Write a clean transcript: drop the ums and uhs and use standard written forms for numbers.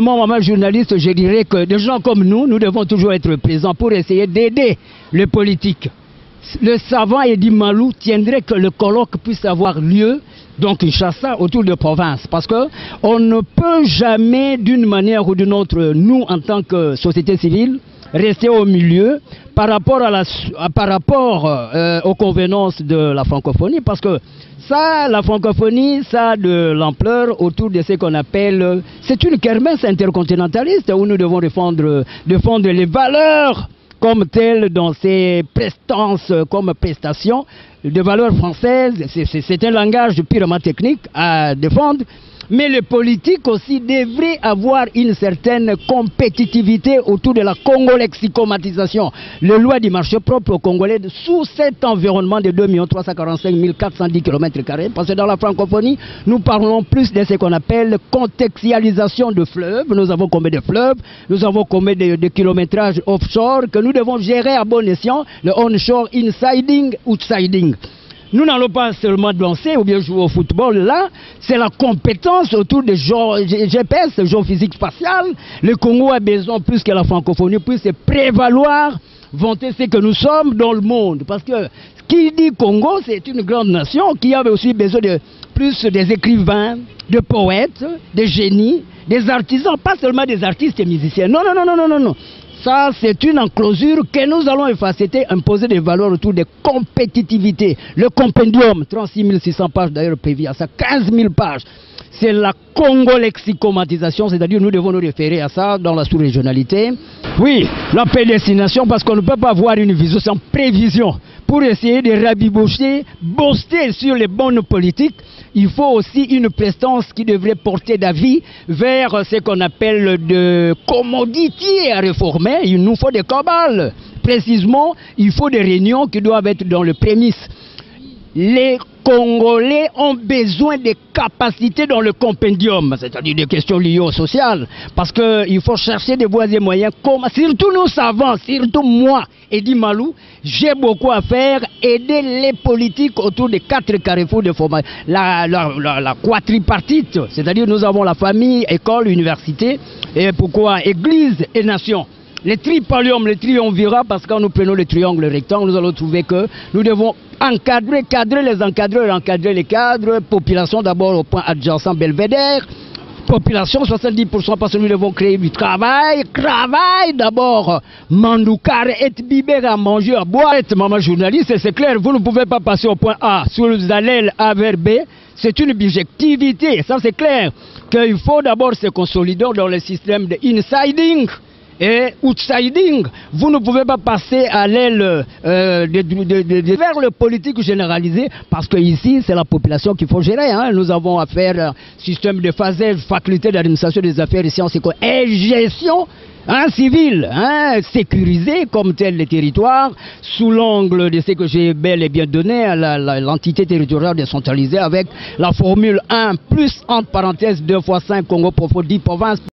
Moi, maman journaliste, je dirais que des gens comme nous devons toujours être présents pour essayer d'aider les politiques. Le savant Edi Malou tiendrait que le colloque puisse avoir lieu, donc Kinshasa, autour de province. Parce que on ne peut jamais, d'une manière ou d'une autre, nous, en tant que société civile, rester au milieu par rapport aux convenances de la francophonie. Parce que ça, la francophonie, ça a de l'ampleur autour de ce qu'on appelle... C'est une kermesse intercontinentaliste où nous devons défendre les valeurs comme telles dans ces prestances, comme prestations, de valeurs françaises. C'est un langage purement technique à défendre. Mais les politiques aussi devraient avoir une certaine compétitivité autour de la congo-lexicomatisation. Les lois du marché propre aux Congolais sous cet environnement de 2 345 410 km². Parce que dans la francophonie, nous parlons plus de ce qu'on appelle contextualisation de fleuves. Nous avons combien de fleuves, nous avons combien de kilométrages offshore que nous devons gérer à bon escient, le onshore, insiding, outsiding. Nous n'allons pas seulement danser ou bien jouer au football. Là, c'est la compétence autour des GPS, géophysique spatiale. Le Congo a besoin, plus que la francophonie, puisse prévaloir, vanter ce que nous sommes dans le monde. Parce que qui dit Congo, c'est une grande nation qui avait aussi besoin de plus des écrivains, de poètes, des génies, des artisans, pas seulement des artistes et musiciens. Non, non, non, non, non, non. Ça, c'est une enclosure que nous allons effacer, imposer des valeurs autour de compétitivité. Le compendium, 36 600 pages d'ailleurs, prévu à ça, 15 000 pages. C'est la congo-lexicomatisation, c'est-à-dire nous devons nous référer à ça dans la sous-régionalité. Oui, la prédestination, parce qu'on ne peut pas avoir une vision sans prévision. Pour essayer de rabibocher, booster sur les bonnes politiques, il faut aussi une prestance qui devrait porter d'avis vers ce qu'on appelle de commodités à réformer. Il nous faut des cabales. Précisément, il faut des réunions qui doivent être dans le prémisse. Les Congolais ont besoin de capacités dans le compendium, c'est-à-dire des questions liées au social, parce qu'il faut chercher des voies et moyens, surtout nous savants, surtout moi, Edi Malou, j'ai beaucoup à faire, aider les politiques autour des 4 carrefours de formation, la quadripartite, c'est-à-dire nous avons la famille, école, université, et pourquoi église et nation. Les tripalium, les triumvirats, parce que quand nous prenons le triangle rectangle, nous allons trouver que nous devons cadrer les encadreurs, encadrer les cadres, population d'abord au point adjacent belvédère, population 70% parce que nous devons créer du travail d'abord, mandoukar et biber à manger, à boire, maman journaliste, c'est clair, vous ne pouvez pas passer au point A, sur les allèles A vers B, c'est une objectivité, ça c'est clair, qu'il faut d'abord se consolider dans le système de insiding, et outsiding, vous ne pouvez pas passer à l'aile vers le politique généralisé parce que ici c'est la population qu'il faut gérer. Hein. Nous avons affaire à un système de phasage, faculté d'administration des affaires et sciences et gestion civile, sécurisée comme tel les territoires sous l'angle de ce que j'ai bel et bien donné à l'entité territoriale décentralisée avec la formule 1 plus entre parenthèses 2 fois 5 Congo profond 10 provinces.